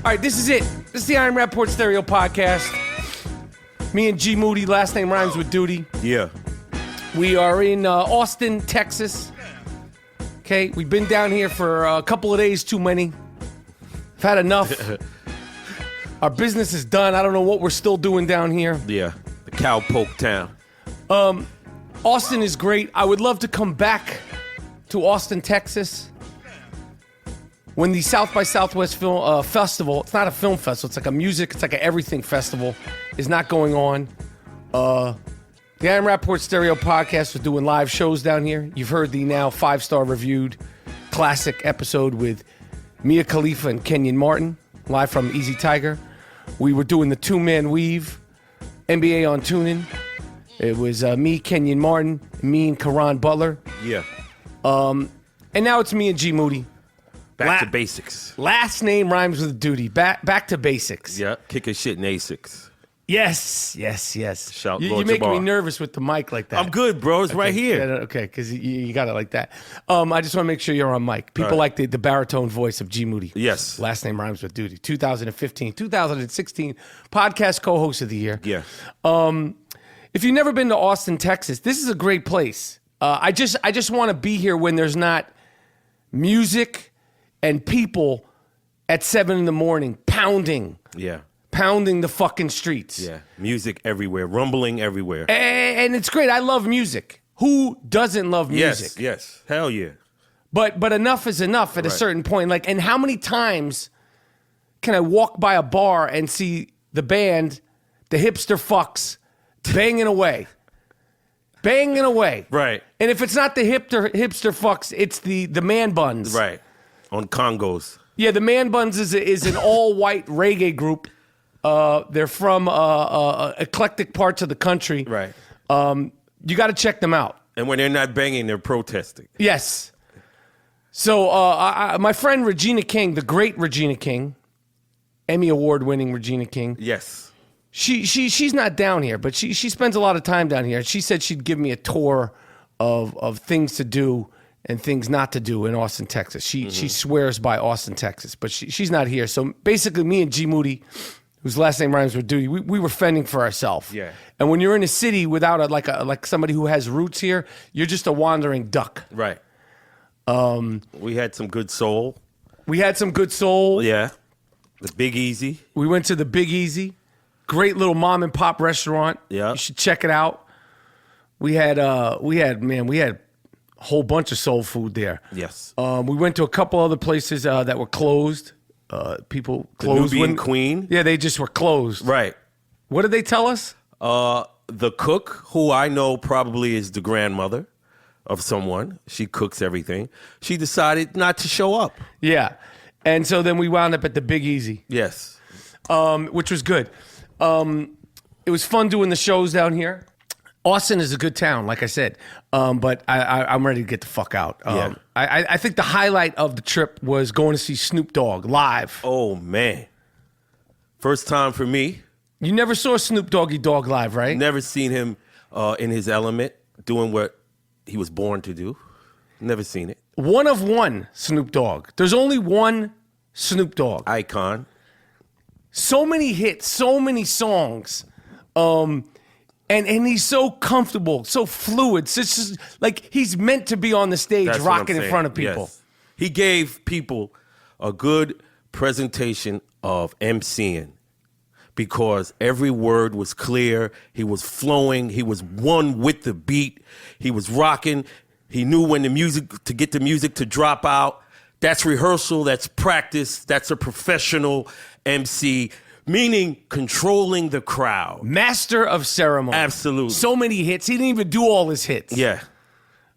All right, this is it. This is the I AM RAPAPORT Stereo Podcast. Me and G Moody, last name rhymes with duty. Yeah. We are in Austin, Texas. Okay, we've been down here for a couple of days too many. I've had enough. Our business is done. I don't know what we're still doing down here. Yeah. The cowpoke town. Austin is great. I would love to come back to Austin, Texas, when the South by Southwest Film Festival, it's not a film festival, it's like a music, it's like an everything festival, is not going on. The I AM RAPAPORT Stereo Podcast was doing live shows down here. You've heard the now 5-star reviewed classic episode with Mia Khalifa and Kenyon Martin, live from Easy Tiger. We were doing the two-man weave, NBA on tuning. It was me, Kenyon Martin, me and Karan Butler. Yeah. And now it's me and G Moody. Back to basics. Last name rhymes with duty. Back to basics. Yeah. Kicking shit in ASICs. Yes. Shout You Lord make me Jabbar. nervous with the mic like that. I'm good, bro. It's right here. Yeah, okay, because you got it like that. I just want to make sure you're on mic. People like the baritone voice of G Moody. Yes. Last name rhymes with duty. 2015, 2016 podcast co-host of the year. Yeah. If you've never been to Austin, Texas, this is a great place. I just want to be here when there's not music and people at 7 a.m. pounding. Yeah. Pounding the fucking streets. Yeah. Music everywhere. Rumbling everywhere. And it's great. I love music. Who doesn't love music? Yes. Hell yeah. But enough is enough at a certain point. Like, and how many times can I walk by a bar and see the band, the hipster fucks, banging away? Banging away. Right. And if it's not the hipster fucks, it's the man buns. Right. On Congos. Yeah, the Man Buns is an all-white reggae group. They're from eclectic parts of the country. Right. You got to check them out. And when they're not banging, they're protesting. Yes. So my friend Regina King, the great Regina King, Emmy Award-winning Regina King. Yes. She's not down here, but she spends a lot of time down here. She said she'd give me a tour of things to do and things not to do in Austin, Texas. She swears by Austin, Texas, but she's not here. So basically, me and G Moody, whose last name rhymes with duty, we were fending for ourselves. Yeah. And when you're in a city without like somebody who has roots here, you're just a wandering duck. Right. We had some good soul. We had some good soul. Yeah. The Big Easy. We went to the Big Easy, great little mom and pop restaurant. Yeah. You should check it out. We had a whole bunch of soul food there. Yes. We went to a couple other places that were closed. People closed. The Nubian Queen. Yeah, they just were closed. Right. What did they tell us? The cook, who I know probably is the grandmother of someone. She cooks everything. She decided not to show up. Yeah. And so then we wound up at the Big Easy. Yes. Which was good. It was fun doing the shows down here. Austin is a good town, like I said, but I'm ready to get the fuck out. Yeah. I think the highlight of the trip was going to see Snoop Dogg live. Oh, man. First time for me. You never saw Snoop Doggy Dogg live, right? Never seen him in his element, doing what he was born to do. Never seen it. One of one Snoop Dogg. There's only one Snoop Dogg. Icon. So many hits, so many songs. And he's so comfortable, so fluid. It's just like he's meant to be on the stage That's rocking what I'm in front of saying. people. Yes. He gave people a good presentation of MCing because every word was clear. He was flowing. He was one with the beat. He was rocking. He knew when to get the music to drop out. That's rehearsal. That's practice. That's a professional MC. Meaning controlling the crowd. Master of ceremony. Absolutely. So many hits. He didn't even do all his hits. Yeah.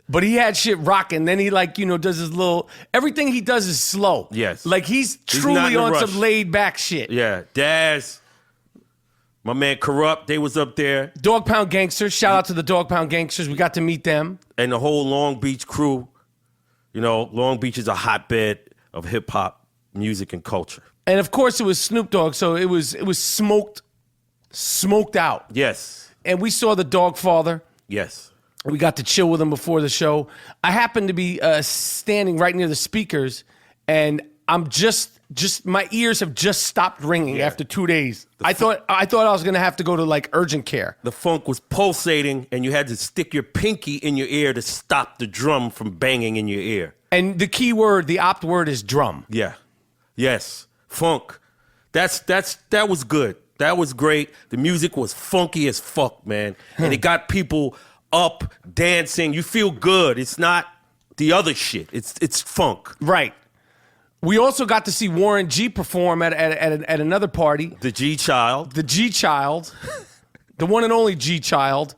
But he had shit rocking. Then he does his little, everything he does is slow. Yes. Like he's not truly in a on rush. some laid back shit. Yeah. Daz, my man Corrupt, they was up there. Dog Pound Gangsters. Shout out to the Dog Pound Gangsters. We got to meet them. And the whole Long Beach crew. You know, Long Beach is a hotbed of hip hop music and culture. And of course it was Snoop Dogg, so it was smoked out. Yes. And we saw the Dog Father. Yes. We got to chill with him before the show. I happened to be standing right near the speakers, and I'm just just my ears have just stopped ringing after 2 days. I thought I was gonna have to go to like urgent care. The funk was pulsating, and you had to stick your pinky in your ear to stop the drum from banging in your ear. And the key word, the opt word, is drum. Yeah, yes, funk. That was good. That was great. The music was funky as fuck, man, and it got people up dancing. You feel good. It's not the other shit. It's funk. Right. We also got to see Warren G perform at another party. The G Child. The G Child. The one and only G Child.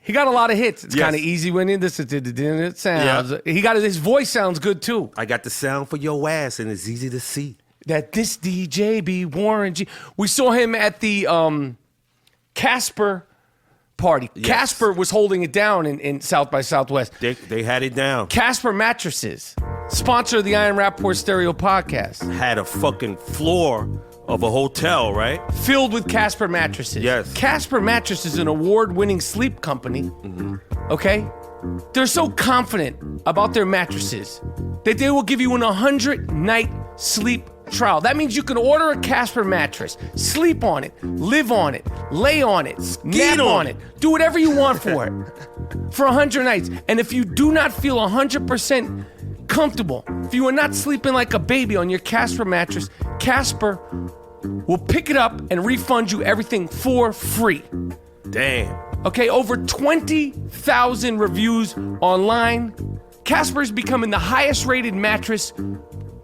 He got a lot of hits. It's kind of easy when it sounds. Yeah. He got his voice sounds good too. I got the sound for your ass, and it's easy to see. That this DJ be Warren G. We saw him at the Casper party. Yes. Casper was holding it down in South by Southwest. They had it down. Casper Mattresses, sponsor of the I Am Rapaport Stereo podcast. Had a fucking floor of a hotel, right? Filled with Casper mattresses. Yes. Casper Mattress is an award-winning sleep company, okay? They're so confident about their mattresses that they will give you an 100-night sleep trial. That means you can order a Casper mattress, sleep on it, live on it, lay on it, nap on it, do whatever you want for it for 100 nights. And if you do not feel 100% comfortable, if you are not sleeping like a baby on your Casper mattress, Casper will pick it up and refund you everything for free. Damn. Okay, over 20,000 reviews online. Casper is becoming the highest rated mattress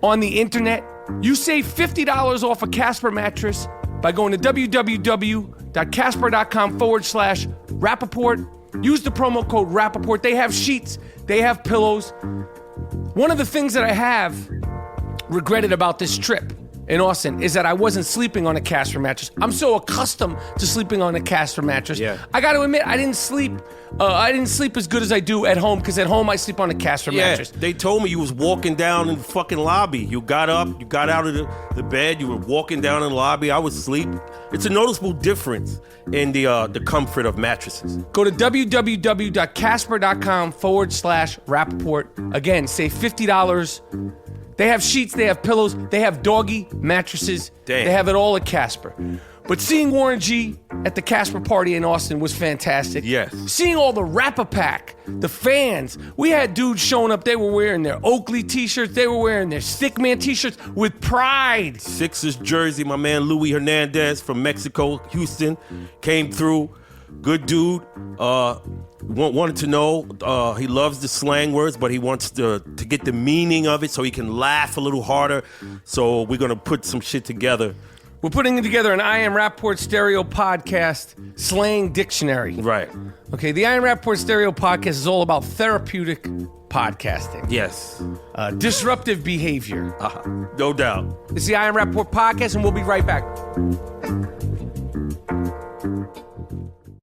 on the internet. You save $50 off a Casper mattress by going to www.casper.com/Rapaport. Use the promo code Rapaport. They have sheets, they have pillows. One of the things that I have regretted about this trip in Austin is that I wasn't sleeping on a Casper mattress. I'm so accustomed to sleeping on a Casper mattress. Yeah. I got to admit, I didn't sleep as good as I do at home, because at home I sleep on a Casper mattress. They told me you was walking down in the fucking lobby. You got up, you got out of the bed, you were walking down in the lobby. I was asleep. It's a noticeable difference in the comfort of mattresses. Go to www.casper.com/Rapaport. Again, save $50. They have sheets, they have pillows, they have doggy mattresses. Damn. They have it all at Casper. But seeing Warren G at the Casper party in Austin was fantastic. Yes. Seeing all the Rap-A-Pack, the fans. We had dudes showing up, they were wearing their Oakley t-shirts, they were wearing their Stickman t-shirts with pride. Sixers jersey, my man Louis Hernandez from Mexico, Houston, came through. Good dude. Wanted to know, he loves the slang words, but he wants to get the meaning of it so he can laugh a little harder. So we're going to put some shit together. We're putting together an I Am Rapaport Stereo podcast Slang Dictionary. Right. Okay, the I Am Rapaport Stereo podcast is all about therapeutic podcasting. Yes. Disruptive behavior. No doubt. It's the I Am Rapaport podcast, and we'll be right back.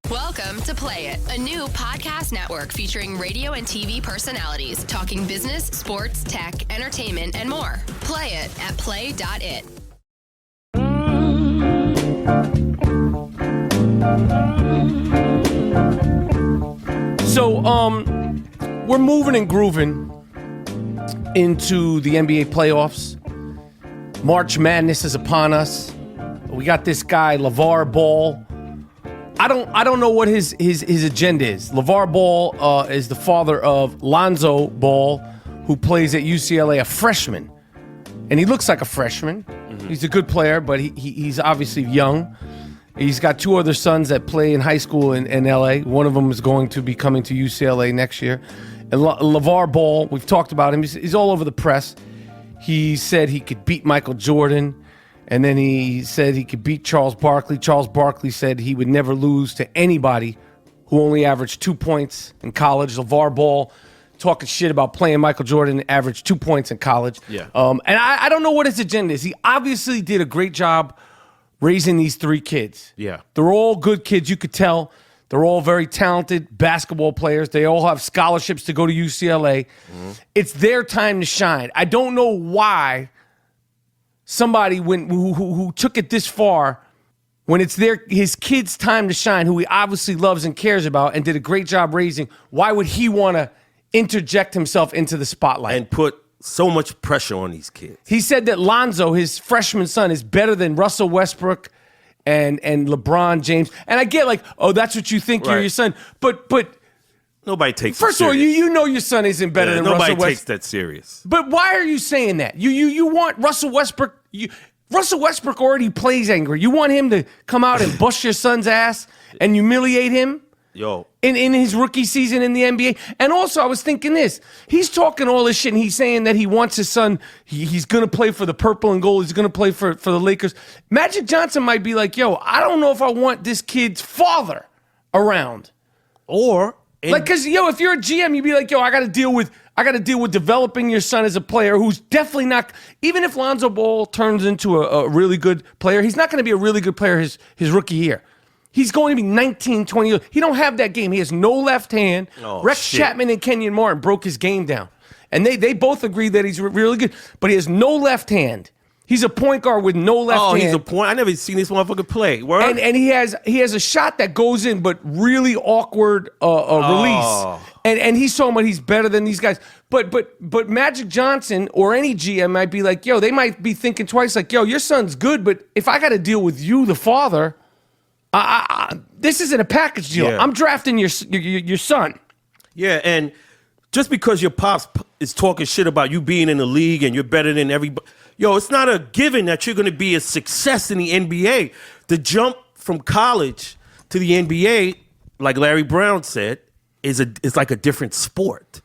Welcome to Play It, a new podcast network featuring radio and TV personalities talking business, sports, tech, entertainment, and more. Play it at play.it. So, we're moving and grooving into the NBA playoffs. March Madness is upon us. We got this guy, LaVar Ball. I don't know what his agenda is. LaVar Ball is the father of Lonzo Ball, who plays at UCLA, a freshman. And he looks like a freshman. Mm-hmm. He's a good player, but he's obviously young. He's got two other sons that play in high school in LA. One of them is going to be coming to UCLA next year. And LaVar Ball, we've talked about him. He's all over the press. He said he could beat Michael Jordan. And then he said he could beat Charles Barkley. Charles Barkley said he would never lose to anybody who only averaged 2 points in college. LaVar Ball talking shit about playing Michael Jordan, averaged 2 points in college. Yeah. And I don't know what his agenda is. He obviously did a great job raising these three kids. Yeah. They're all good kids, you could tell. They're all very talented basketball players. They all have scholarships to go to UCLA. Mm-hmm. It's their time to shine. I don't know why somebody who took it this far, when it's his kid's time to shine, who he obviously loves and cares about and did a great job raising, why would he want to interject himself into the spotlight? And put so much pressure on these kids. He said that Lonzo, his freshman son, is better than Russell Westbrook and LeBron James. And I get like, oh, that's what you think you're your son. But nobody takes first it of all, serious. you know your son isn't better than Russell Westbrook. Nobody takes that serious. But why are you saying that? You want Russell Westbrook? Russell Westbrook already plays angry. You want him to come out and bust your son's ass and humiliate him? Yo. In his rookie season in the NBA. And also, I was thinking this. He's talking all this shit, and he's saying that he wants his son, he's going to play for the purple and gold. He's going to play for the Lakers. Magic Johnson might be like, yo, I don't know if I want this kid's father around. Because, if you're a GM, you'd be like, yo, I got to deal with developing your son as a player who's definitely not, even if Lonzo Ball turns into a really good player, he's not going to be a really good player his rookie year. He's going to be 19, 20 years. He don't have that game. He has no left hand. Rex Chapman and Kenyon Martin broke his game down. And they both agree that he's really good, but he has no left hand. He's a point guard with no left hand. Oh, he's a point. I never seen this motherfucker play. Word? And he has a shot that goes in, but really awkward release. And he's talking about he's better than these guys. But Magic Johnson or any GM might be like, yo, they might be thinking twice, like, yo, your son's good, but if I got to deal with you, the father, this isn't a package deal. Yeah. I'm drafting your son. Yeah, and just because your pops is talking shit about you being in the league and you're better than everybody, yo, it's not a given that you're going to be a success in the NBA. The jump from college to the NBA, like Larry Brown said, is like a different sport.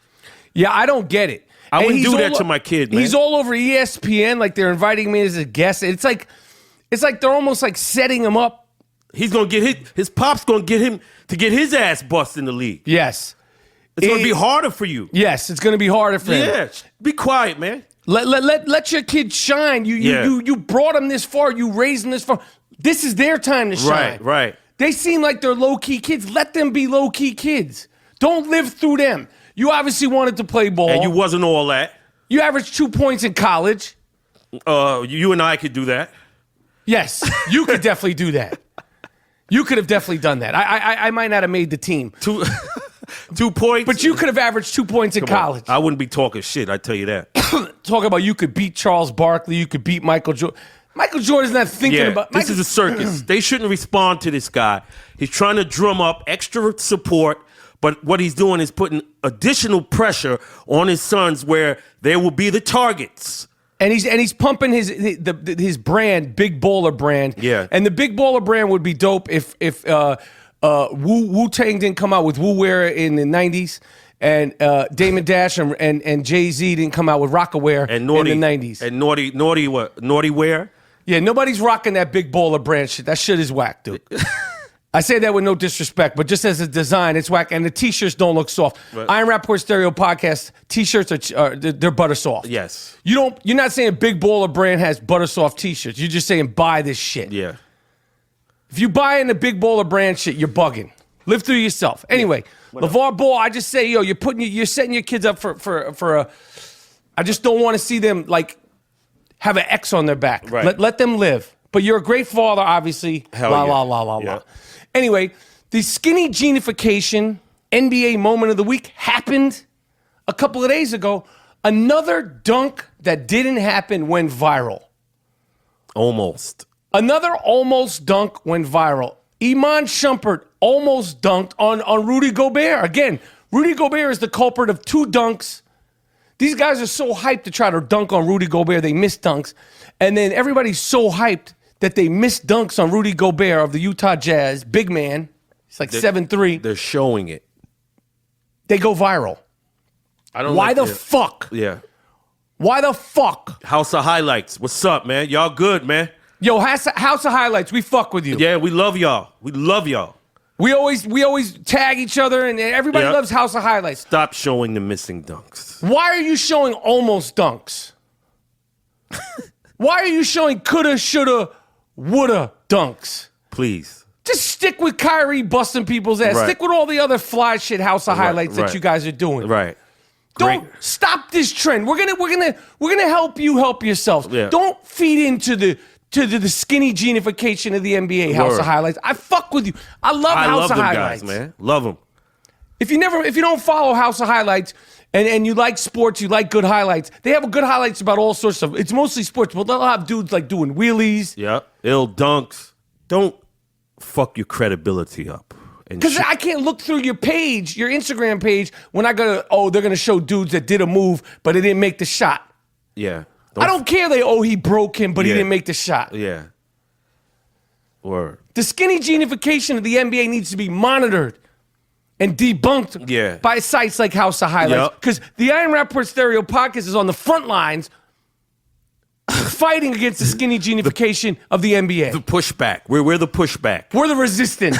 Yeah, I don't get it. I wouldn't do that to my kid, man. He's all over ESPN, like they're inviting me as a guest. It's like they're almost like setting him up. He's gonna get his pop's gonna get him to get his ass busted in the league. Yes. It's gonna be harder for you. Yes, it's gonna be harder for him. Yeah. Be quiet, man. Let your kid shine. You brought him this far, you raised him this far. This is their time to shine. Right. They seem like they're low-key kids. Let them be low-key kids. Don't live through them. You obviously wanted to play ball. And you wasn't all that. You averaged 2 points in college. You and I could do that. Yes, you could definitely do that. You could have definitely done that. I might not have made the team. 2 points. But you could have averaged 2 points in college. I wouldn't be talking shit, I tell you that. Talk about you could beat Charles Barkley, you could beat Michael Jordan. Michael Jordan's not thinking about... This is a circus. They shouldn't respond to this guy. He's trying to drum up extra support, but what he's doing is putting additional pressure on his sons where they will be the targets. And he's pumping his brand, Big Baller brand. Yeah. And the Big Baller brand would be dope if Wu-Tang didn't come out with Wu-Wear in the 90s, and Damon Dash and Jay-Z didn't come out with Rockaware in the 90s. And Naughty what? Naughty Wear? Yeah, nobody's rocking that Big Baller brand shit. That shit is whack, dude. I say that with no disrespect, but just as a design, it's whack. And the T-shirts don't look soft. Right. I Am Rapaport Stereo Podcast T-shirts they're butter soft. Yes. You're not saying Big Baller brand has butter soft T-shirts. You're just saying buy this shit. Yeah. If you buy in the Big Baller brand shit, you're bugging. Live through yourself. Anyway, LaVar Ball, I just say, yo, you're setting your kids up for a. I just don't want to see them like have an X on their back. Right. Let them live. But you're a great father, obviously. Hell la, yeah. la, la, la, Yeah. la. Anyway, the Skinny-genification NBA moment of the week happened a couple of days ago. Another dunk that didn't happen went viral. Almost. Another almost dunk went viral. Iman Shumpert almost dunked on Rudy Gobert. Again, Rudy Gobert is the culprit of 2 dunks. These guys are so hyped to try to dunk on Rudy Gobert, they miss dunks. And then everybody's so hyped that they missed dunks on Rudy Gobert of the Utah Jazz, big man. He's like 7'3". They're showing it. They go viral. I don't Why like the it. fuck? Yeah. Why the fuck? House of Highlights. What's up, man? Y'all good, man? Yo, House of Highlights, we fuck with you. Yeah, we love y'all. We love y'all. We always tag each other, and everybody Yeah. loves House of Highlights. Stop showing the missing dunks. Why are you showing almost dunks? Why are you showing coulda, shoulda, woulda dunks? Please. Just stick with Kyrie busting people's ass. Right. Stick with all the other fly shit House of Highlights that right. you guys are doing. Right. Don't Great. stop this trend. We're gonna help you help yourselves. Yeah. Don't feed into the Skinny-genification of the NBA. House Word. of Highlights. I fuck with you. I love I House love of them Highlights, guys, man. Love them. If you don't follow House of Highlights and you like sports, you like good highlights, they have good highlights about all sorts of, it's mostly sports, but they'll have dudes like doing wheelies. Yeah, ill dunks. Don't fuck your credibility up. Because I can't look through your page, your Instagram page, when I go to, they're going to show dudes that did a move, but they didn't make the shot. Yeah. I don't care he broke him, but he didn't make the shot. Yeah. Or the Skinny-genification of the NBA needs to be monitored and debunked by sites like House of Highlights. Because the I Am Rapaport Stereo podcast is on the front lines fighting against the Skinny-genification of the NBA. The pushback. We're the pushback. We're the resistance.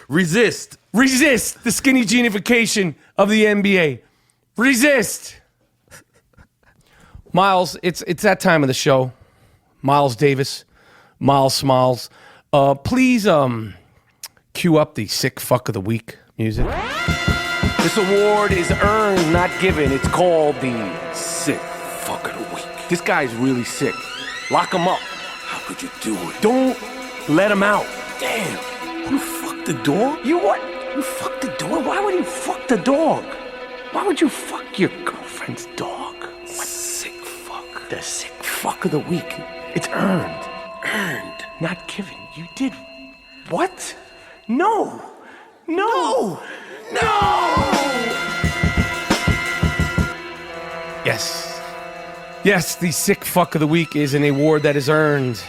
Resist the Skinny-genification of the NBA. Resist. Miles, it's that time of the show. Miles Davis, Miles Smiles. Please cue up the sick fuck of the week music. This award is earned, not given. It's called the sick fuck of the week. This guy's really sick. Lock him up. How could you do it? Don't let him out. Damn. You fucked the dog? You what? You fucked the dog? Why would you fuck the dog? Why would you fuck your girlfriend's dog? What? Sick fuck. The sick fuck of the week. It's earned. Earned. Not given. You did what? No. Yes, the sick fuck of the week is an award that is earned,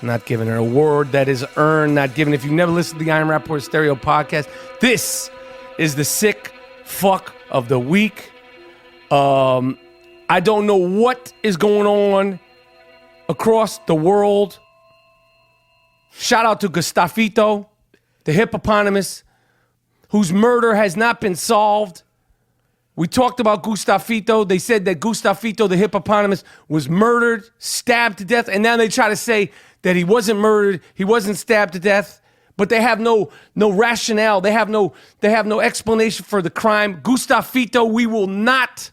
not given. An award that is earned, not given. If you've never listened to the I Am Rapaport Stereo podcast, this is the sick fuck of the week. I don't know what is going on across the world. Shout out to Gustafito, the hippopotamus, whose murder has not been solved. We talked about Gustafito. They said that Gustafito, the hippopotamus, was murdered, stabbed to death, and now they try to say that he wasn't murdered, he wasn't stabbed to death, but they have no rationale. They have no explanation for the crime. Gustafito, we will not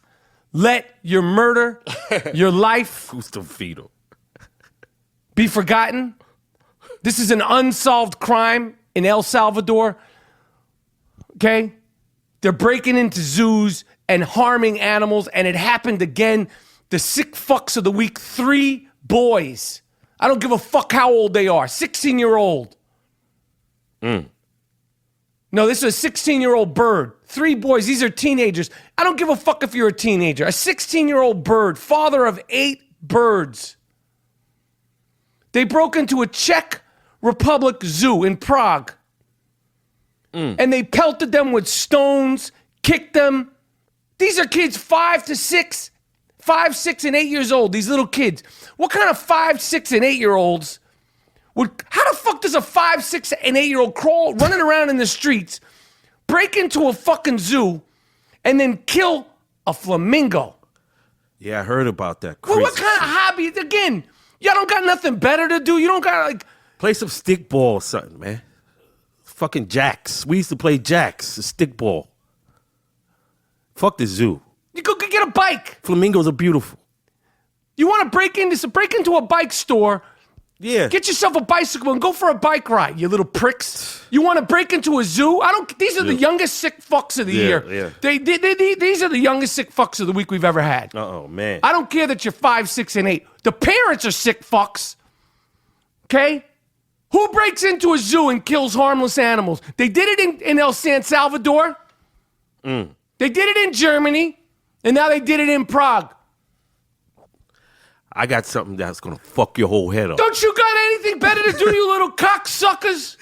let your murder, your life, Gustafito, be forgotten. This is an unsolved crime in El Salvador. Okay? They're breaking into zoos and harming animals, and it happened again. The sick fucks of the week, 3 boys. I don't give a fuck how old they are. 16-year-old. No, this is a 16-year-old bird. 3 boys. These are teenagers. I don't give a fuck if you're a teenager. A 16-year-old bird, father of 8 birds. They broke into a Czech Republic zoo in Prague. And they pelted them with stones, kicked them. These are kids 5, 6, and 8 years old, these little kids. What kind of 5, 6, and 8-year-olds how the fuck does a 5, 6, and 8-year-old crawl, running around in the streets, break into a fucking zoo, and then kill a flamingo? Yeah, I heard about that. Well, what kind of hobby? Again, y'all don't got nothing better to do. You don't got play some stickball or something, man. Fucking jacks. We used to play jacks, the stickball. Fuck the zoo. You go get a bike. Flamingos are beautiful. You want to break into a bike store. Yeah. Get yourself a bicycle and go for a bike ride, you little pricks. You want to break into a zoo? These are the youngest sick fucks of the year. Yeah. These are the youngest sick fucks of the week we've ever had. Oh, man. I don't care that you're 5, 6, and 8. The parents are sick fucks. Okay? Who breaks into a zoo and kills harmless animals? They did it in El San Salvador. They did it in Germany. And now they did it in Prague. I got something that's going to fuck your whole head up. Don't you got anything better to do, you little cocksuckers?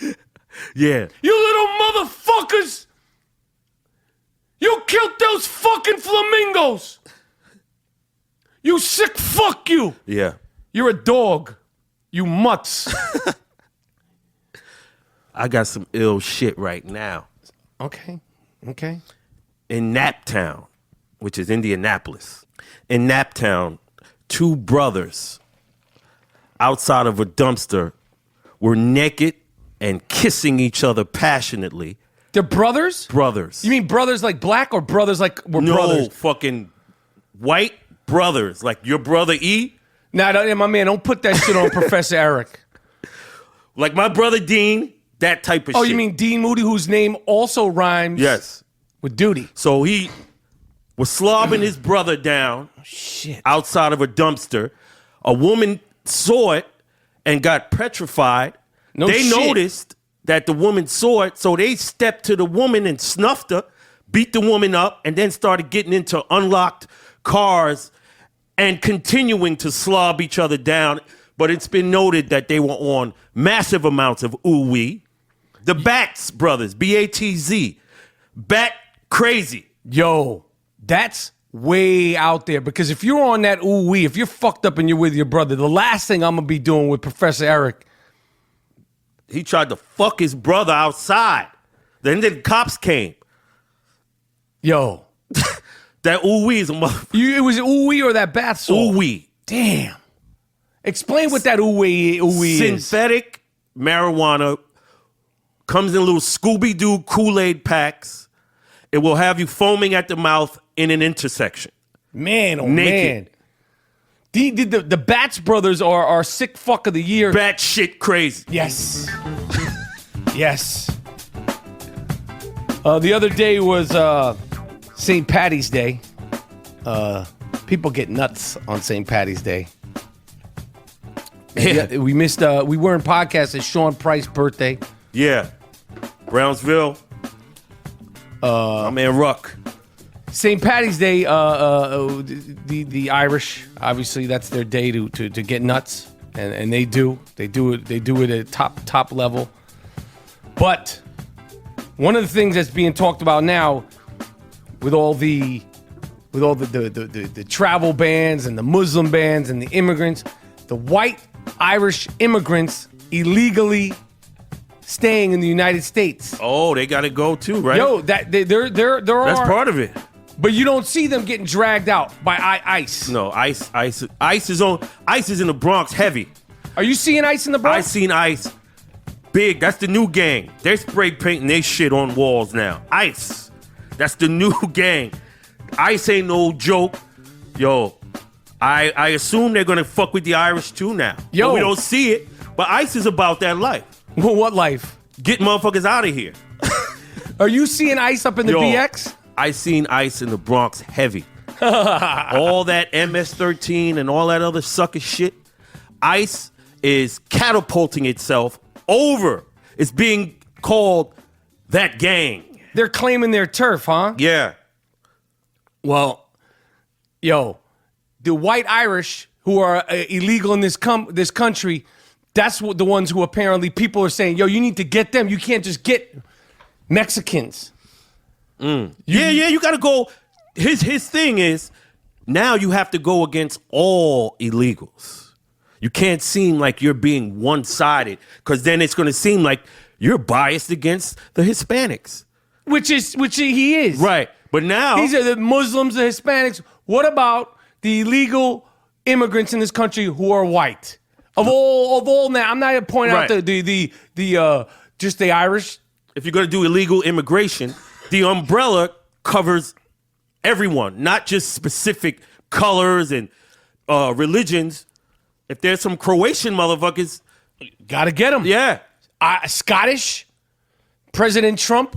Yeah. You little motherfuckers. You killed those fucking flamingos. You sick fuck you. Yeah. You're a dog. You mutts. I got some ill shit right now. Okay. In Naptown, which is Indianapolis. In Naptown, 2 brothers outside of a dumpster were naked and kissing each other passionately. They're brothers? Brothers. You mean brothers like black or brothers like we're brothers? No, fucking white brothers. Like your brother E? Nah, my man, don't put that shit on Professor Eric. Like my brother Dean, That type of shit. Oh, you mean Dean Moody, whose name also rhymes Yes. with duty? So he was slobbing his brother down outside of a dumpster. A woman saw it and got petrified. They noticed that the woman saw it, so they stepped to the woman and snuffed her, beat the woman up, and then started getting into unlocked cars and continuing to slob each other down. But it's been noted that they were on massive amounts of ooh-wee. The Bats brothers, B-A-T-Z, Bat crazy. Yo, that's way out there, because if you're on that ooh-wee, if you're fucked up and you're with your brother, the last thing I'm going to be doing with Professor Eric. He tried to fuck his brother outside. Then the cops came. Yo. That ooh-wee is a motherfucker. It was ooh-wee or that bath salt? Ooh-wee. Damn. Explain what that ooh-wee is. Synthetic marijuana comes in little Scooby-Doo Kool-Aid packs. It will have you foaming at the mouth in an intersection. Man, oh Naked. man. The Bats brothers are sick fuck of the year. Bat shit crazy. Yes. Yes. The other day was St. Patty's Day. People get nuts on St. Patty's Day. Yeah. We missed. We weren't podcasting Sean Price's birthday. Yeah. Brownsville. My man Ruck. St. Patty's Day. The Irish, obviously, that's their day to get nuts, and they do it at top level. But one of the things that's being talked about now, with all the travel bans and the Muslim bans and the immigrants, the white Irish immigrants illegally staying in the United States. Oh, they got to go too, right? Yo, that there are. That's part of it. But you don't see them getting dragged out by ICE. No, ICE is in the Bronx heavy. Are you seeing ICE in the Bronx? I seen ICE big. That's the new gang. They're spray painting their shit on walls now. ICE. That's the new gang. ICE ain't no joke. Yo, I assume they're gonna fuck with the Irish too now. Yo. But we don't see it. But ICE is about that life. Well, what life? Get motherfuckers out of here. Are you seeing ICE up in the BX? I seen ICE in the Bronx heavy. All that MS-13 and all that other sucker shit. ICE is catapulting itself over. It's being called that gang. They're claiming their turf, huh? Yeah. Well, yo, the white Irish who are illegal in this country, that's what the ones who apparently people are saying, yo, you need to get them. You can't just get Mexicans. You got to go. His thing is, now you have to go against all illegals. You can't seem like you're being one-sided, because then it's going to seem like you're biased against the Hispanics. Which he is. Right. But now these are the Muslims, the Hispanics. What about the illegal immigrants in this country who are white? Of all now, I'm not pointing out the just the Irish. If you're going to do illegal immigration, the umbrella covers everyone, not just specific colors and religions. If there's some Croatian motherfuckers, gotta get them. Yeah. Scottish. President Trump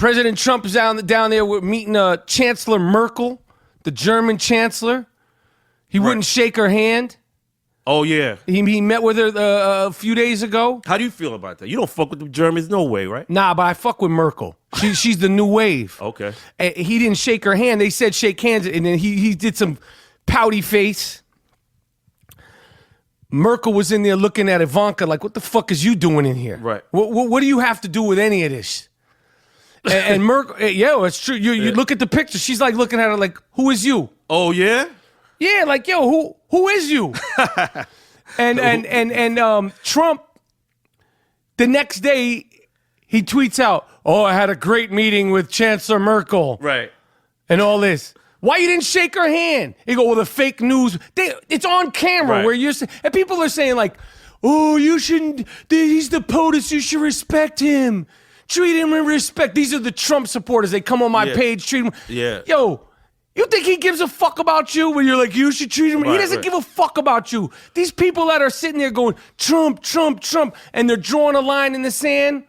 is down there with meeting Chancellor Merkel, the German chancellor. He wouldn't shake her hand. Oh, yeah. He met with her a few days ago. How do you feel about that? You don't fuck with the Germans, no way, right? Nah, but I fuck with Merkel. She's the new wave. Okay. And he didn't shake her hand. They said shake hands, and then he did some pouty face. Merkel was in there looking at Ivanka like, what the fuck is you doing in here? Right. What do you have to do with any of this? And Merkel, it's true. You look at the picture. She's like looking at her like, who is you? Oh, yeah? Yeah, like, yo, who is you? and Trump, the next day, he tweets out, oh, I had a great meeting with Chancellor Merkel. Right. And all this. Why you didn't shake her hand? He go, well, the fake news. It's on camera Right. where you're saying, and people are saying like, oh, you shouldn't, he's the POTUS, you should respect him. Treat him with respect. These are the Trump supporters. They come on my page, treat him. Yeah. Yo, You think he gives a fuck about you when you're like, you should treat him? He doesn't right. give a fuck about you. These people that are sitting there going, Trump, Trump, Trump, and they're drawing a line in the sand.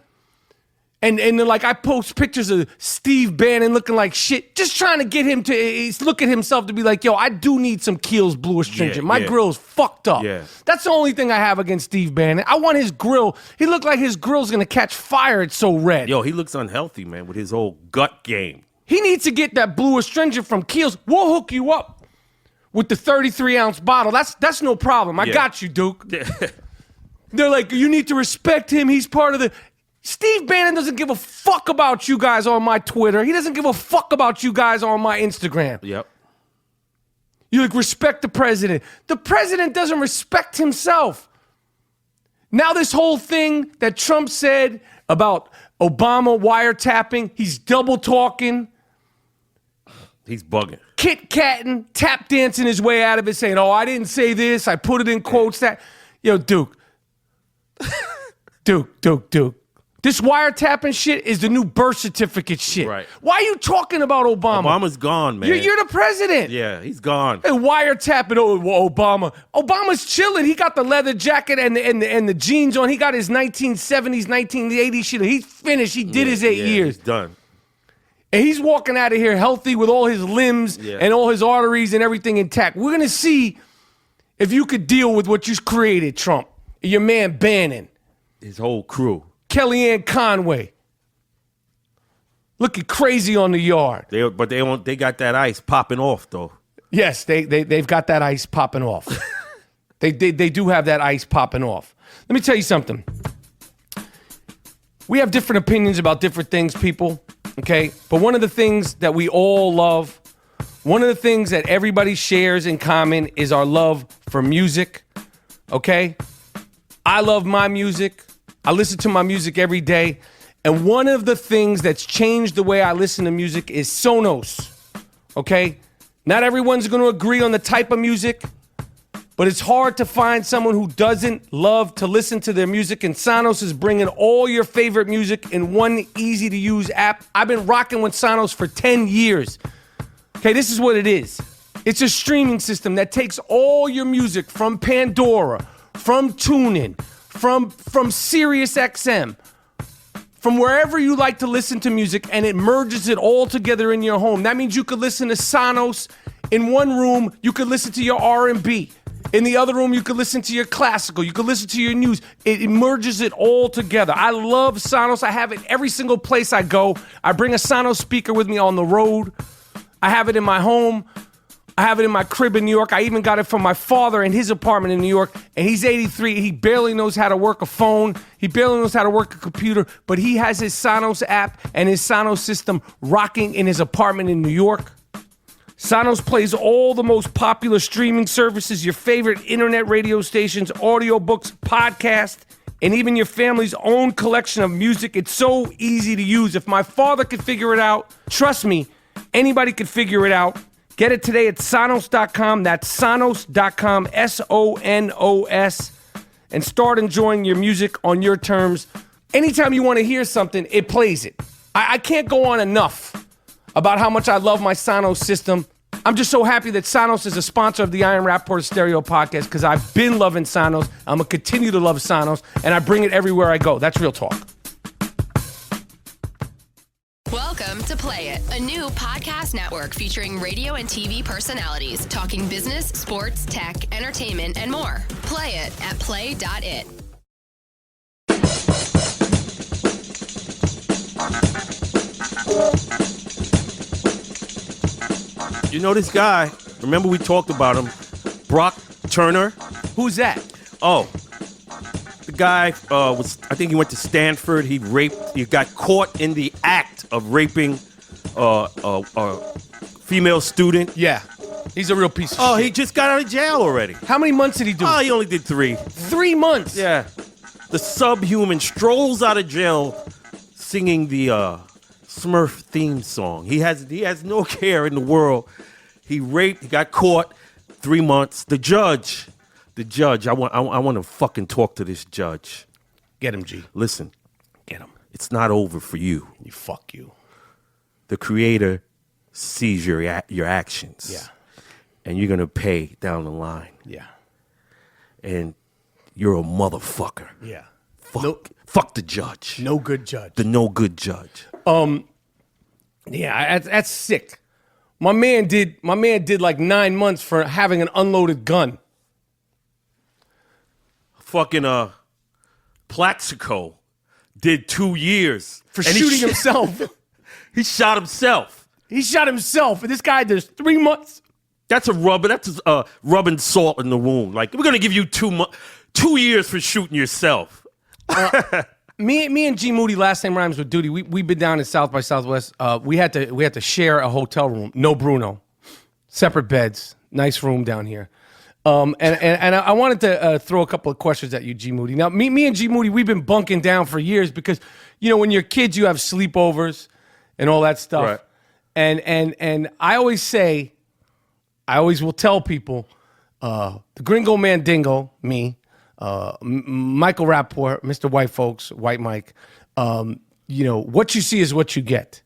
And they're like, I post pictures of Steve Bannon looking like shit, just trying to get him to look at himself to be like, yo, I do need some Kiehl's Blue Astringent. My grill's fucked up. Yeah. That's the only thing I have against Steve Bannon. I want his grill. He looked like his grill's gonna catch fire. It's so red. Yo, he looks unhealthy, man, with his whole gut game. He needs to get that Blue Astringent from Kiehl's. We'll hook you up with the 33-ounce bottle. That's no problem. I got you, Duke. They're like, you need to respect him. He's part of the... Steve Bannon doesn't give a fuck about you guys on my Twitter. He doesn't give a fuck about you guys on my Instagram. Yep. You like, respect the president. The president doesn't respect himself. Now this whole thing that Trump said about Obama wiretapping, he's double talking. He's bugging. Kit-catting, tap dancing his way out of it, saying, oh, I didn't say this. I put it in quotes that. Yo, Duke. Duke. This wiretapping shit is the new birth certificate shit. Right. Why are you talking about Obama? Obama's gone, man. You're the president. Yeah, he's gone. And wiretapping Obama. Obama's chilling. He got the leather jacket and the jeans on. He got his 1970s, 1980s shit. He's finished. He did his 8 years. He's done. And he's walking out of here healthy with all his limbs and all his arteries and everything intact. We're going to see if you could deal with what you created, Trump. Your man Bannon. His whole crew. Kellyanne Conway. Looking crazy on the yard. They got that ice popping off, though. Yes, they've got that ice popping off. they do have that ice popping off. Let me tell you something. We have different opinions about different things, people, okay? But one of the things that we all love, one of the things that everybody shares in common is our love for music, okay? I love my music. I listen to my music every day. And one of the things that's changed the way I listen to music is Sonos, okay? Not everyone's going to agree on the type of music, but it's hard to find someone who doesn't love to listen to their music, and Sonos is bringing all your favorite music in one easy-to-use app. I've been rocking with Sonos for 10 years. Okay, this is what it is. It's a streaming system that takes all your music from Pandora, from TuneIn, from SiriusXM, from wherever you like to listen to music, and it merges it all together in your home. That means you could listen to Sonos in one room. You could listen to your R&B. In the other room, you could listen to your classical. You could listen to your news. It merges it all together. I love Sonos. I have it every single place I go. I bring a Sonos speaker with me on the road. I have it in my home. I have it in my crib in New York. I even got it from my father in his apartment in New York. And he's 83. He barely knows how to work a phone. He barely knows how to work a computer. But he has his Sonos app and his Sonos system rocking in his apartment in New York. Sonos plays all the most popular streaming services, your favorite internet radio stations, audiobooks, podcasts, and even your family's own collection of music. It's so easy to use. If my father could figure it out, trust me, anybody could figure it out. Get it today at Sonos.com. That's Sonos.com, Sonos, and start enjoying your music on your terms. Anytime you want to hear something, it plays it. I can't go on enough about how much I love my Sonos system. I'm just so happy that Sonos is a sponsor of the I Am Rapaport Stereo podcast because I've been loving Sonos. I'm going to continue to love Sonos, and I bring it everywhere I go. That's real talk. Welcome to Play It, a new podcast network featuring radio and TV personalities talking business, sports, tech, entertainment, and more. Play it at play.it. You know this guy? Remember we talked about him, Brock Turner? Who's that? Oh, the guy I think he went to Stanford. He got caught in the act of raping a female student. Yeah. He's a real piece of shit. Oh, he just got out of jail already. How many months did he do? Oh, he only did 3. 3 months? Yeah. The subhuman strolls out of jail singing the Smurf theme song. He has no care in the world. He got caught, 3 months. The judge, I want to fucking talk to this judge. Get him, G. Listen. Get him. It's not over for you. Fuck you. The creator sees your actions. Yeah. And you're gonna pay down the line. Yeah. And you're a motherfucker. Yeah. Fuck the judge. No good judge. The no good judge. Yeah, that's sick. My man did like 9 months for having an unloaded gun. Fucking Plaxico did 2 years For shooting himself. He shot himself. He shot himself, and this guy does 3 months. That's rubbing salt in the wound. Like, we're gonna give you 2 years for shooting yourself. Me and G Moody, last name rhymes with Duty. We've been down in South by Southwest. We had to share a hotel room. No Bruno, separate beds. Nice room down here. And I wanted to throw a couple of questions at you, G Moody. Now, me and G Moody, we've been bunking down for years because, you know, when you're kids, you have sleepovers and all that stuff. Right. And I always will tell people, the Gringo Mandingo, me, Michael Rapaport, Mr. White Folks, White Mike, you know, what you see is what you get,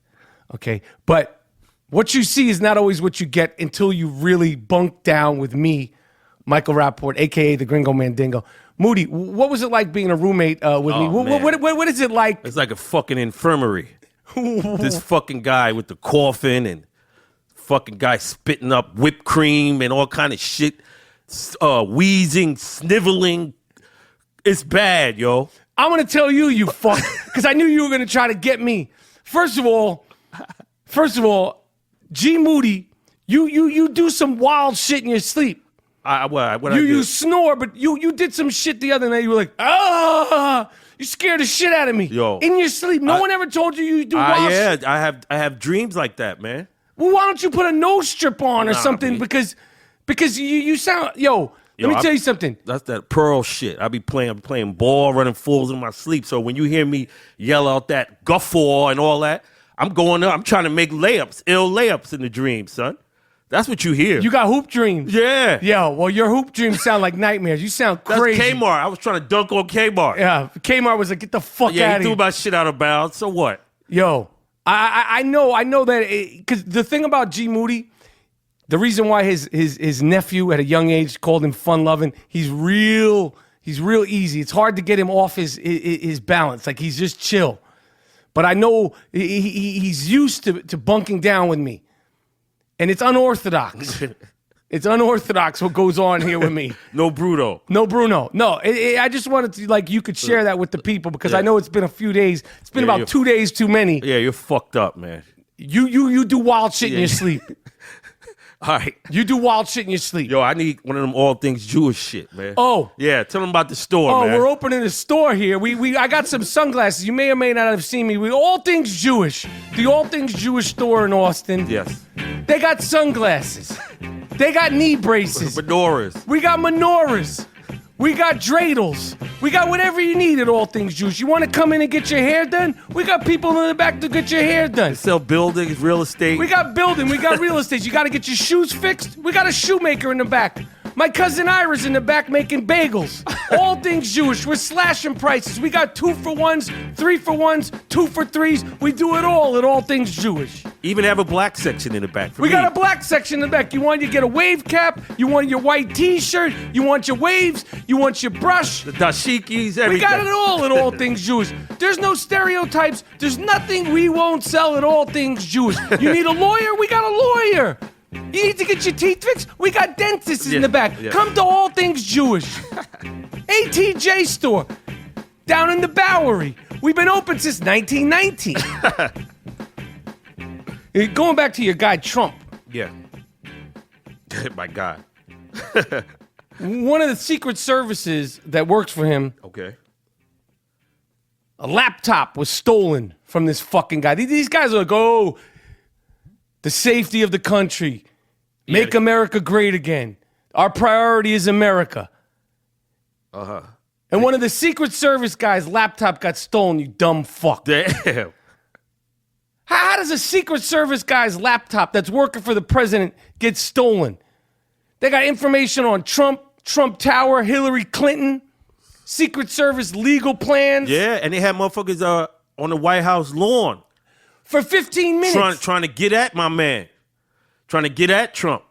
okay? But what you see is not always what you get until you really bunk down with me, Michael Rapaport, a.k.a. the Gringo Mandingo. Moody, what was it like being a roommate with me? What is it like? It's like a fucking infirmary. This fucking guy with the coffin and fucking guy spitting up whipped cream and all kind of shit, wheezing, sniveling. It's bad, yo. I'm going to tell you, you fuck, because I knew you were going to try to get me. First of all, G Moody, you do some wild shit in your sleep. You snore, but you did some shit the other night. You were like, you scared the shit out of me. Yo, in your sleep. No one ever told you do wild shit. I have dreams like that, man. Well, why don't you put a nose strip on or something? Because you sound, let me tell you something. That's that Pearl shit. I'm playing ball, running fools in my sleep. So when you hear me yell out that guffaw and all that, I'm going up. I'm trying to make ill layups in the dream, son. That's what you hear. You got hoop dreams. Yeah. Yeah, well, your hoop dreams sound like nightmares. You sound crazy. That's Kmart. I was trying to dunk on Kmart. Yeah, Kmart was like, get the fuck out of here. Yeah, he threw my shit out of bounds. So what? Yo, I know that, because the thing about G Moody, the reason why his nephew at a young age called him fun-loving, he's real easy. It's hard to get him off his balance. Like, he's just chill. But I know he's used to bunking down with me. And it's unorthodox. It's unorthodox what goes on here with me. No Bruno. No Bruno. No, I just wanted to, like, you could share that with the people because I know it's been a few days. It's been about 2 days too many. Yeah, you're fucked up, man. You do wild shit in your sleep. All right. You do wild shit in your sleep. Yo, I need one of them all things Jewish shit, man. Oh. Yeah, tell them about the store, man. Oh, we're opening a store here. I got some sunglasses. You may or may not have seen me. We all things Jewish. The All Things Jewish store in Austin. Yes. They got sunglasses. They got knee braces. Menorahs. We got menorahs. We got dreidels. We got whatever you need at All Things Jewish. You want to come in and get your hair done? We got people in the back to get your hair done. They sell buildings, real estate. We got building. We got real estate. You got to get your shoes fixed? We got a shoemaker in the back. My cousin Ira's in the back making bagels. All Things Jewish. We're slashing prices. We got 2-for-1s, 3-for-1s, 2-for-3s. We do it all at All Things Jewish. Even have a black section in the back. We got a black section in the back. You want to get a wave cap? You want your white t-shirt? You want your waves? You want your brush? The dashikis, everything. We got it all at All Things Jewish. There's no stereotypes. There's nothing we won't sell at All Things Jewish. You need a lawyer? We got a lawyer. You need to get your teeth fixed? We got dentists in the back. Yeah. Come to All Things Jewish. ATJ store down in the Bowery. We've been open since 1919. Going back to your guy Trump. Yeah. My God. One of the secret services that works for him, Okay. a laptop was stolen from this fucking guy. These guys are like, oh, the safety of the country. Make America great again. Our priority is America. Uh-huh. And one of the Secret Service guys' laptop got stolen, you dumb fuck. Damn. How does a Secret Service guy's laptop that's working for the president get stolen? They got information on Trump Tower, Hillary Clinton, Secret Service legal plans. Yeah, and they had motherfuckers on the White House lawn. For 15 minutes. Trying to get at my man. trying to get at Trump.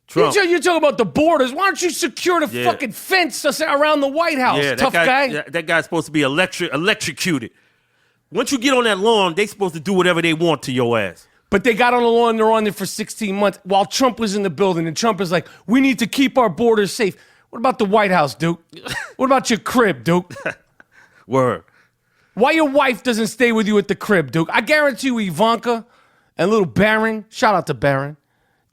Trump. You're talking about the borders. Why don't you secure the Yeah. fucking fence around the White House, tough guy? That guy's supposed to be electrocuted. Once you get on that lawn, they supposed to do whatever they want to your ass. But they got on the lawn, they're on there for 16 months while Trump was in the building, and Trump is like, we need to keep our borders safe. What about the White House, Duke? What about your crib, Duke? Word. Why your wife doesn't stay with you at the crib, Duke? I guarantee you Ivanka and little Barron, shout out to Barron,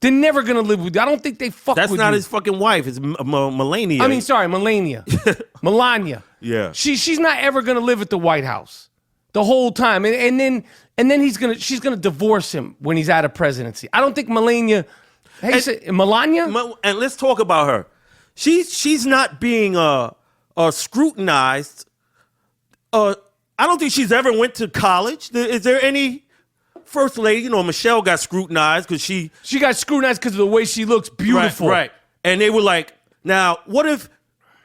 they're never going to live with you. I don't think they fuck with you. That's not his fucking wife. It's Melania. I mean, sorry, Melania. Melania. Yeah. She's not ever going to live at the White House the whole time. And then she's going to divorce him when he's out of presidency. I don't think Melania, Melania? And let's talk about her. She's not being scrutinized. I don't think she's ever went to college. Is there any first lady? You know, Michelle got scrutinized because she got scrutinized because of the way she looks beautiful. Right. And they were like, now, what if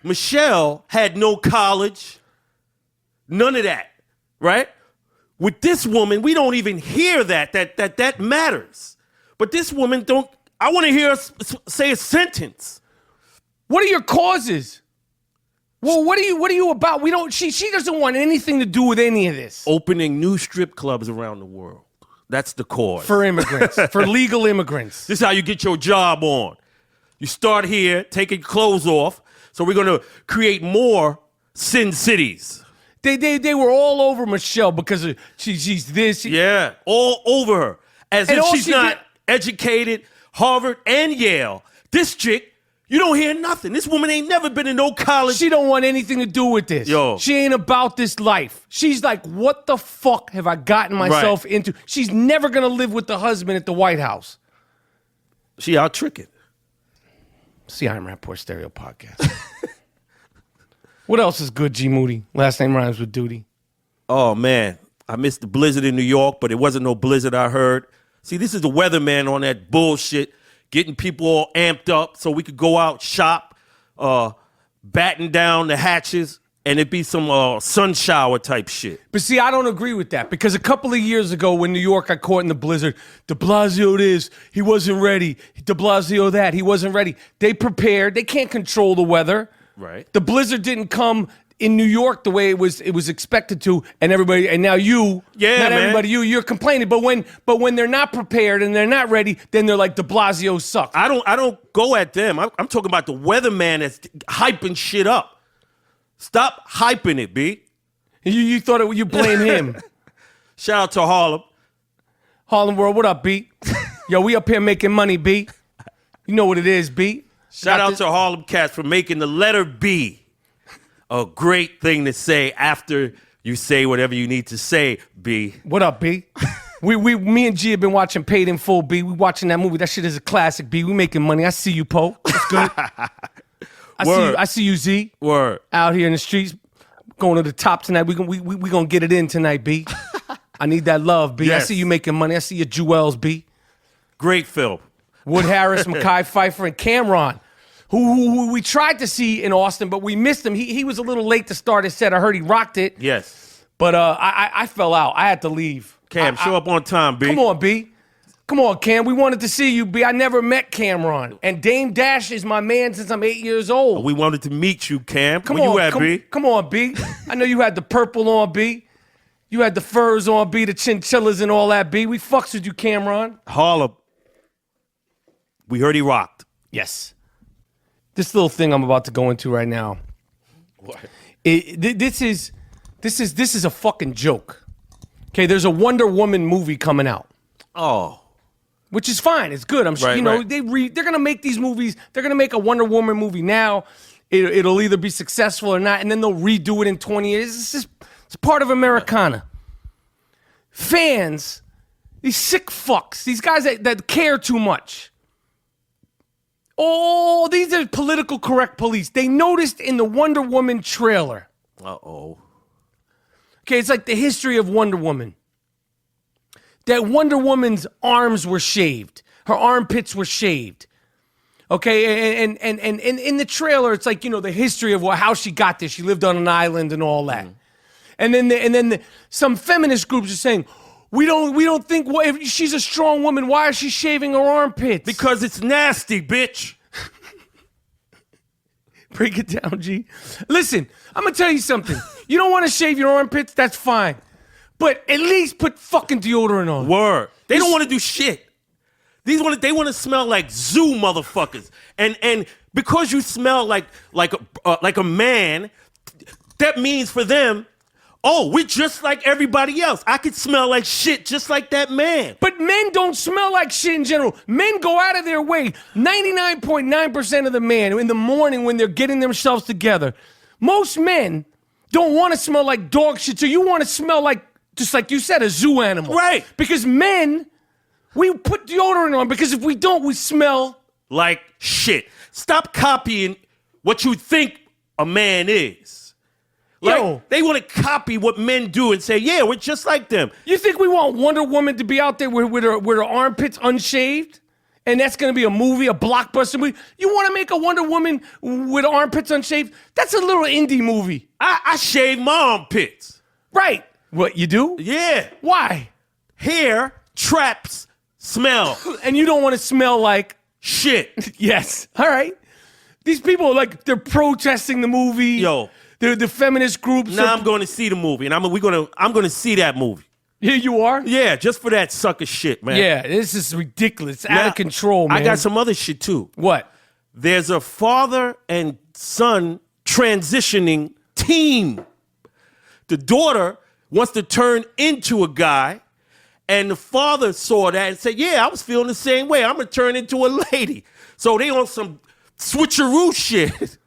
Michelle had no college? None of that, right? With this woman, we don't even hear that matters. But this woman I want to hear her say a sentence. What are your causes? Well, what are you about? She doesn't want anything to do with any of this. Opening new strip clubs around the world. That's the cause. For immigrants, for legal immigrants. This is how you get your job on. You start here, taking clothes off. So we're going to create more Sin Cities. They were all over Michelle because she's this. Yeah, all over her. As if she's not educated, Harvard and Yale. This chick, you don't hear nothing. This woman ain't never been to no college. She don't want anything to do with this. Yo. She ain't about this life. She's like, what the fuck have I gotten myself into? She's never going to live with the husband at the White House. She out tricking. See, I Am Rapaport Stereo Podcast. What else is good, G Moody? Last name rhymes with duty. Oh, man. I missed the blizzard in New York, but it wasn't no blizzard I heard. See, this is the weatherman on that bullshit, getting people all amped up so we could go out, shop, batten down the hatches, and it be some sun shower type shit. But see, I don't agree with that because a couple of years ago when New York got caught in the blizzard, de Blasio this, he wasn't ready. De Blasio that, he wasn't ready. They prepared. They can't control the weather. Right. The blizzard didn't come in New York the way it was expected to, and now you're complaining. But when they're not prepared and they're not ready, then they're like, de Blasio sucks. I don't go at them. I'm talking about the weatherman that's hyping shit up. Stop hyping it, B. You thought you blame him. Shout out to Harlem. Harlem World, what up, B? Yo, we up here making money, B. You know what it is, B. Shout out to Harlem Cats for making the letter B a great thing to say after you say whatever you need to say, B. What up, B? Me and G have been watching Paid in Full, B. We watching that movie. That shit is a classic, B. We making money. I see you, Poe. It's good. I see you, Z. Word. Out here in the streets, going to the top tonight. We gonna get it in tonight, B. I need that love, B. Yes. I see you making money. I see your jewels, B. Great film. Wood Harris, Mekhi Phifer, and Cameron, who we tried to see in Austin, but we missed him. He was a little late to start his set. I heard he rocked it. Yes. But I fell out. I had to leave. Cam, show up on time, B. Come on, B. Come on, Cam. We wanted to see you, B. I never met Cameron. And Dame Dash is my man since I'm 8 years old. We wanted to meet you, Cam. Come Where on, you at, B? Come on, B. I know you had the purple on, B. You had the furs on, B, the chinchillas and all that, B. We fucks with you, Cameron. Harlem. We heard he rocked. Yes. This little thing I'm about to go into right now. What? This is a fucking joke. Okay, there's a Wonder Woman movie coming out. Oh. Which is fine. It's good. I'm sure, Right. they're going to make these movies. They're going to make a Wonder Woman movie now. It'll either be successful or not, and then they'll redo it in 20 years. It's part of Americana. Fans, these sick fucks, these guys that care too much. Oh, these are political correct police. They noticed in the Wonder Woman trailer. Uh-oh. Okay, it's like the history of Wonder Woman. That Wonder Woman's arms were shaved. Her armpits were shaved. Okay, and in the trailer, it's like, the history of how she got there. She lived on an island and all that. And then some feminist groups are saying, we don't think, well, if she's a strong woman, why is she shaving her armpits? Because it's nasty, bitch. Break it down, G. Listen, I'm gonna tell you something. You don't want to shave your armpits, that's fine. But at least put fucking deodorant on. Word. They don't want to do shit. They want to smell like zoo motherfuckers. And because you smell like a man, that means for them, oh, we're just like everybody else. I could smell like shit just like that man. But men don't smell like shit in general. Men go out of their way. 99.9% of the men in the morning when they're getting themselves together, most men don't want to smell like dog shit. So you want to smell like, just like you said, a zoo animal. Right. Because men, we put deodorant on because if we don't, we smell like shit. Stop copying what you think a man is. Like, Yo. they want to copy what men do and say, yeah, we're just like them. You think we want Wonder Woman to be out there with her armpits unshaved? And that's going to be a movie, a blockbuster movie? You want to make a Wonder Woman with armpits unshaved? That's a little indie movie. I shave my armpits. Right. What, you do? Yeah. Why? Hair traps smell. And you don't want to smell like... Shit. Yes. All right. These people, like, they're protesting the movie. Yo. They're the feminist groups. Now I'm going to see the movie, and I'm going to see that movie. Here you are? Yeah, just for that sucker shit, man. Yeah, this is ridiculous. It's out of control, man. I got some other shit, too. What? There's a father and son transitioning team. The daughter wants to turn into a guy, and the father saw that and said, yeah, I was feeling the same way. I'm going to turn into a lady. So they on some switcheroo shit.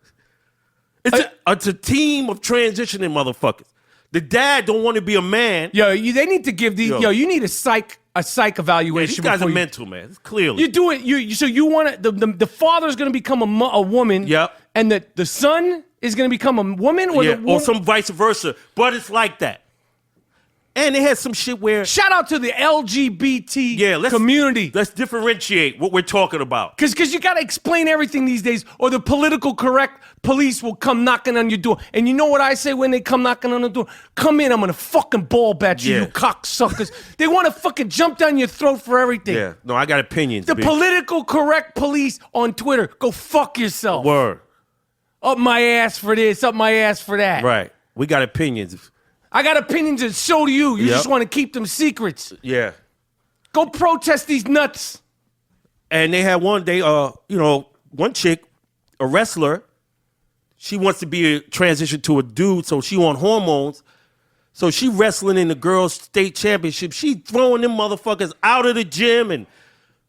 It's a team of transitioning motherfuckers. The dad don't want to be a man. Yo, they need to give these. Yo, you need a psych evaluation. Yeah, these guys are mental, man. Clearly, you do it. So you want to, the father's going to become a woman. Yep. And the son is going to become a woman, or or some vice versa. But it's like that. And they had some shit where... Shout out to the LGBT community. Let's differentiate what we're talking about. Because you got to explain everything these days, or the political correct police will come knocking on your door. And you know what I say when they come knocking on the door? Come in, I'm going to fucking ball bat you, you cocksuckers. They want to fucking jump down your throat for everything. Yeah, no, I got opinions. The political correct police on Twitter, go fuck yourself. Word. Up my ass for this, up my ass for that. Right. We got opinions. I got opinions and so do you. You just want to keep them secrets. Yeah. Go protest these nuts. And they had one day, one chick, a wrestler, she wants to be a transition to a dude, so she on hormones. So she wrestling in the girls' state championship. She throwing them motherfuckers out of the gym and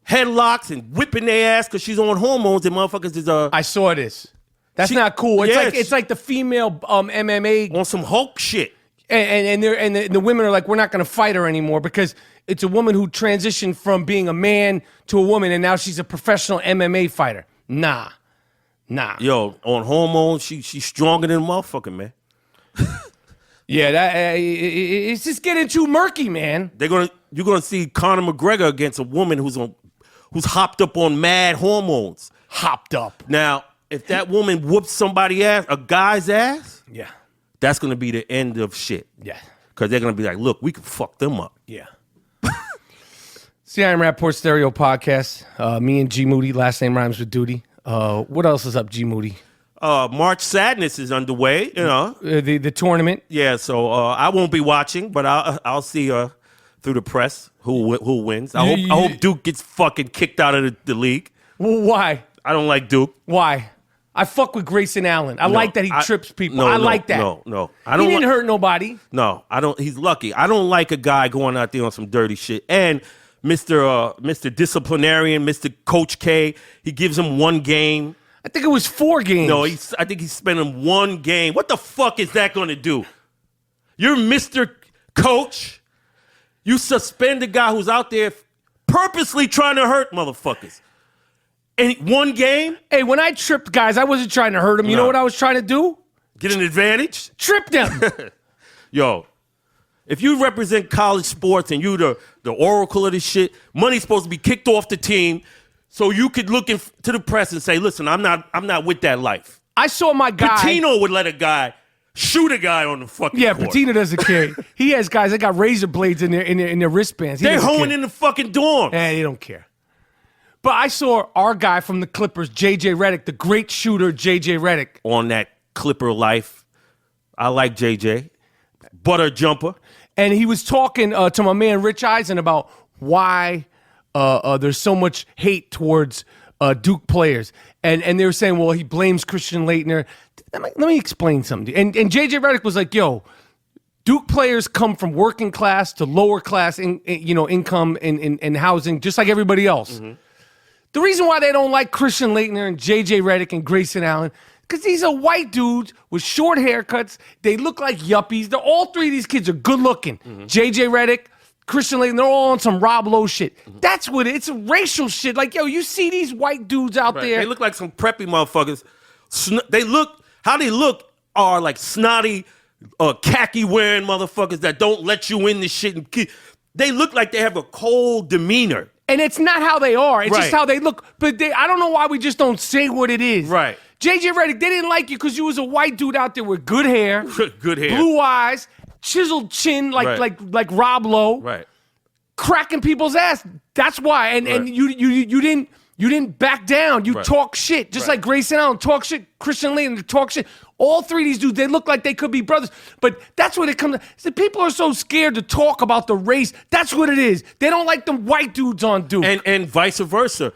headlocks and whipping their ass because she's on hormones and motherfuckers is I saw this. That's not cool. It's like the female MMA on some Hulk shit. And the women are like, we're not going to fight her anymore because it's a woman who transitioned from being a man to a woman, and now she's a professional MMA fighter. Nah. Yo, on hormones, she's stronger than a motherfucker, man. Yeah, it's just getting too murky, man. You're gonna see Conor McGregor against a woman who's hopped up on mad hormones. Hopped up. Now, if that woman whoops somebody's ass, a guy's ass, yeah. That's going to be the end of shit. Yeah. Because they're going to be like, look, we can fuck them up. Yeah. It's the I AM Rapaport Stereo Podcast. Me and G Moody, last name rhymes with duty. What else is up, G Moody? March Sadness is underway, you know. The tournament. Yeah, so I won't be watching, but I'll see through the press who wins. I hope Duke gets fucking kicked out of the league. Well, why? I don't like Duke. Why? I fuck with Grayson Allen. I like that he trips people. I like that. No. He didn't hurt nobody. No, I don't. He's lucky. I don't like a guy going out there on some dirty shit. And Mr. Disciplinarian, Mr. Coach K, he gives him one game. I think it was 4 games. No, I think he's spending one game. What the fuck is that going to do? You're Mr. Coach. You suspend a guy who's out there purposely trying to hurt motherfuckers. And one game? Hey, when I tripped guys, I wasn't trying to hurt them. You know what I was trying to do? Get an advantage? Trip them. Yo, if you represent college sports and you the oracle of this shit, money's supposed to be kicked off the team so you could look to the press and say, listen, I'm not with that life. I saw my guy. Patino would let a guy shoot a guy on the fucking Yeah, court. Patina doesn't care. He has guys that got razor blades in their wristbands. They're hoeing in the fucking dorms. They don't care. But I saw our guy from the Clippers, JJ Redick, the great shooter, JJ Redick. On that Clipper life, I like JJ. Butter jumper. And he was talking to my man Rich Eisen about why there's so much hate towards Duke players. And they were saying, well, he blames Christian Laettner. Let me explain something. And JJ Redick was like, yo, Duke players come from working class to lower class income and housing, just like everybody else. Mm-hmm. The reason why they don't like Christian Laettner and JJ Redick and Grayson Allen, because these are white dudes with short haircuts. They look like yuppies. All three of these kids are good looking. Mm-hmm. JJ Redick, Christian Laettner, they're all on some Rob Lowe shit. Mm-hmm. That's what it's racial shit. Like, yo, you see these white dudes out there. They look like some preppy motherfuckers. How they look are like snotty, khaki wearing motherfuckers that don't let you in the shit. They look like they have a cold demeanor. And it's not how they are. It's just how they look. But I don't know why we just don't say what it is. Right. JJ Redick, they didn't like you because you was a white dude out there with good hair. Good hair. Blue eyes, chiseled chin like Rob Lowe. Right. Cracking people's ass. That's why. And you didn't back down. You talk shit. Just like Grayson Allen talk shit. Christian Laettner talk shit. All three of these dudes, they look like they could be brothers. But that's what it comes to. The people are so scared to talk about the race. That's what it is. They don't like them white dudes on Duke. And vice versa.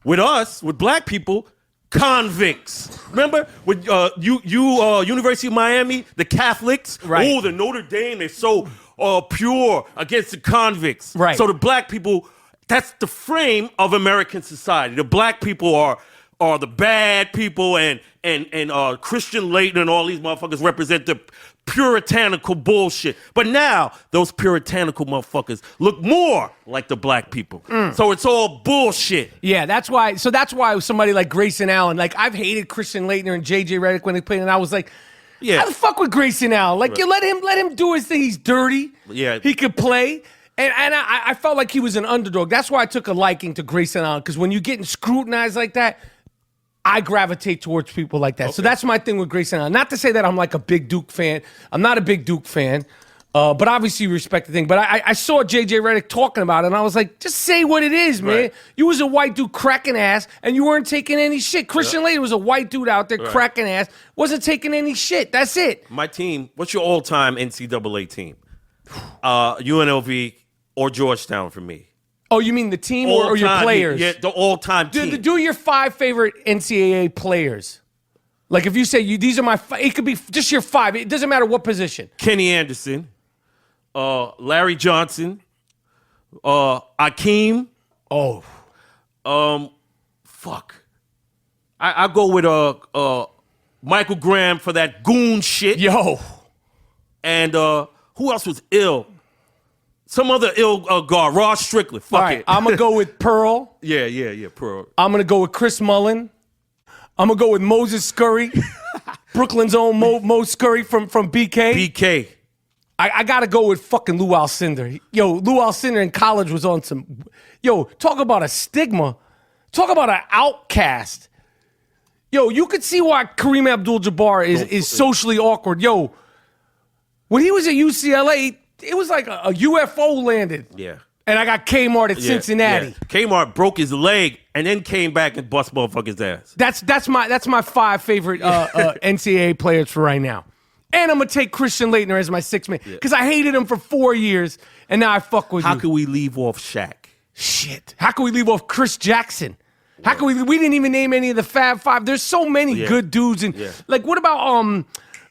With us, with black people, convicts. Remember with University of Miami, the Catholics? Right. Oh, the Notre Dame, they're so pure against the convicts. Right. So the black people, that's the frame of American society. The black people are the bad people, and Christian Laettner and all these motherfuckers represent the puritanical bullshit. But now those puritanical motherfuckers look more like the black people. So it's all bullshit. Yeah, that's why somebody like Grayson Allen, like I've hated Christian Laettner and JJ Redick when they played, and I was like, how the fuck with Grayson Allen? Like, you let him do his thing. He's dirty. Yeah. He could play. And I felt like he was an underdog. That's why I took a liking to Grayson Allen, because when you're getting scrutinized like that, I gravitate towards people like that. Okay. So that's my thing with Grayson Allen. Not to say that I'm like a big Duke fan. I'm not a big Duke fan. But obviously you respect the thing. But I saw JJ Redick talking about it, and I was like, just say what it is, man. Right. You was a white dude cracking ass, and you weren't taking any shit. Christian Laettner was a white dude out there cracking ass, wasn't taking any shit. That's it. My team, what's your all-time NCAA team? UNLV or Georgetown for me. Oh, you mean the team or your players? Yeah, the all-time team. Do your 5 favorite NCAA players. Like if you say these are my, it could be just your 5. It doesn't matter what position. Kenny Anderson, Larry Johnson, Akeem. Oh, fuck. I go with Michael Graham for that goon shit. Yo. And who else was ill? Some other ill guard, Ross Strickland. Fuck it. I'm going to go with Pearl. Yeah, Pearl. I'm going to go with Chris Mullen. I'm going to go with Moses Scurry. Brooklyn's own Mo Scurry from BK. BK. I got to go with fucking Lou Alcindor. Yo, Lou Alcindor in college was on some... Yo, talk about a stigma. Talk about an outcast. Yo, you could see why Kareem Abdul-Jabbar is socially awkward. Yo, when he was at UCLA... It was like a UFO landed. Yeah. And I got Kmart at Cincinnati. Yeah. Kmart broke his leg and then came back and bust motherfuckers' ass. That's my 5 favorite NCAA players for right now. And I'm going to take Christian Laettner as my 6th man. Because I hated him for 4 years, and now I fuck with you. How could we leave off Shaq? Shit. How can we leave off Chris Jackson? How can we didn't even name any of the Fab Five. There's so many good dudes. And like, what about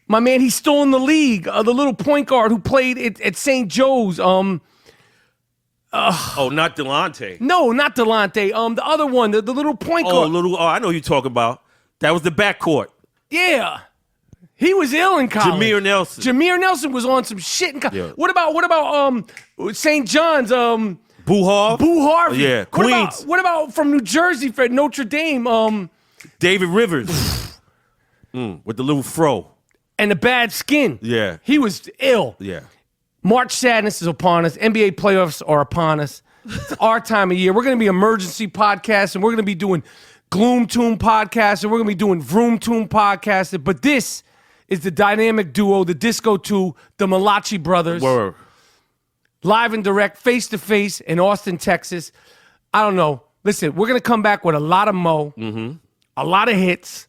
my man, he's still in the league. The little point guard who played at St. Joe's. Not Delonte. No, not Delonte. The other one, the little point guard. I know who you're talking about. That was the backcourt. Yeah. He was ill in college. Jameer Nelson. Jameer Nelson was on some shit in college. Yeah. What about St. John's? Boo Harvey. Yeah, Queens. What about from New Jersey for Notre Dame? David Rivers. With the little fro. And the bad skin. Yeah. He was ill. Yeah. March Sadness is upon us. NBA playoffs are upon us. It's our time of year. We're going to be emergency podcasts, and we're going to be doing Gloom Tomb podcasts, and we're going to be doing Vroom Tomb podcasts. But this is the dynamic duo, the Disco 2, the Malachi Brothers. Word. Live and direct, face-to-face in Austin, Texas. I don't know. Listen, we're going to come back with a lot of Mo, a lot of hits.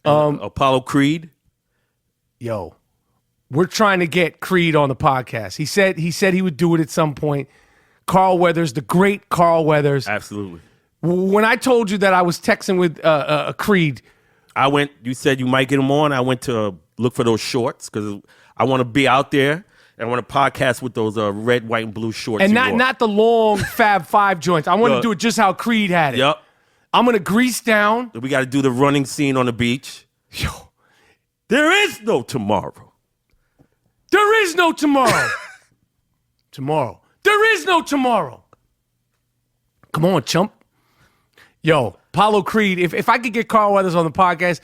Apollo Creed. Yo, we're trying to get Creed on the podcast. He said he would do it at some point. Carl Weathers, the great Carl Weathers. Absolutely. When I told you that I was texting with Creed, You said you might get him on. I went to look for those shorts because I want to be out there and I want to podcast with those red, white, and blue shorts. and not the long Fab Five joints. I want to do it just how Creed had it. Yep. I'm going to grease down. We got to do the running scene on the beach. Yo, There is no tomorrow. there is no tomorrow. Tomorrow. There is no tomorrow. Come on, chump. Yo, Apollo Creed, if I could get Carl Weathers on the podcast,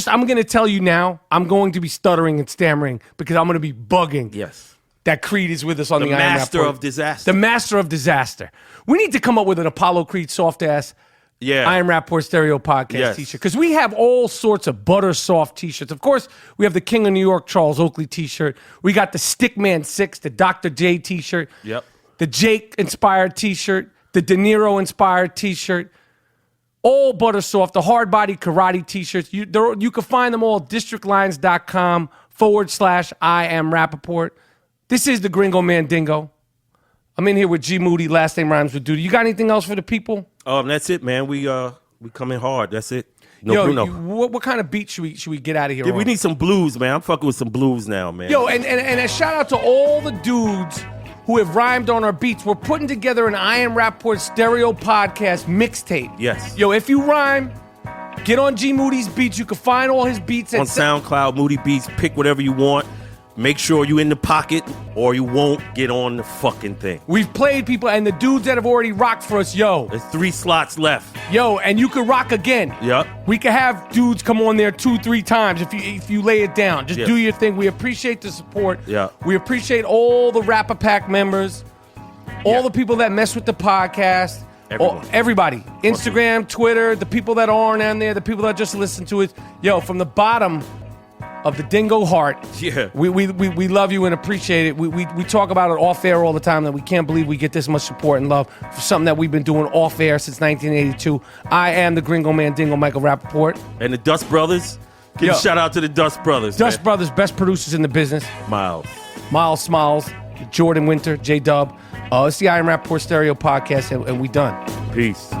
I'm going to tell you now, I'm going to be stuttering and stammering because I'm going to be bugging Yes. that Creed is with us on the I Am master Rapaport. of disaster. The master of disaster. We need to come up with an Apollo Creed soft-ass I Am Rapaport Stereo Podcast t-shirt because we have all sorts of butter soft t-shirts. Of course, we have the King of New York Charles Oakley t-shirt. We got the Stickman 6, the Dr. J t-shirt. Yep. The Jake-inspired t-shirt. The De Niro-inspired t-shirt. All butter soft. The hard body karate t-shirts. You can find them all at districtlines.com/I Am Rapaport. This is the Gringo Mandingo. I'm in here with G Moody. Last name rhymes with Duty. You got anything else for the people? That's it, man. We coming hard. That's it. Yo, Bruno. what kind of beat should we get out of here? Yeah, we on? need some blues, man. I'm fucking with some blues now, man. Yo, and a shout out to all the dudes who have rhymed on our beats. We're putting together an I Am Rapaport stereo podcast mixtape. Yes. Yo, if you rhyme, get on G Moody's beats. You can find all his beats on SoundCloud, Moody Beats. Pick whatever you want. Make sure you in the pocket or you won't get on the fucking thing. We've played people, and the dudes that have already rocked for us, yo. There's 3 slots left. Yo, and you could rock again. Yep. We could have dudes come on there 2-3 times if you lay it down. Just do your thing. We appreciate the support. Yeah. We appreciate all the Rapapack members, all the people that mess with the podcast. Everybody. Instagram, Twitter, the people that aren't on there, the people that just listen to it. Yo, from the bottom of the dingo heart. Yeah. We love you and appreciate it. We talk about it off air all the time that we can't believe we get this much support and love for something that we've been doing off air since 1982. I am the Gringo Mandingo, Michael Rapaport. And the Dust Brothers. Give a shout out to the Dust Brothers. Dust Brothers, best producers in the business. Miles Smiles, Jordan Winter, J-Dub. It's the I Am Rapaport Stereo Podcast, and we done. Peace.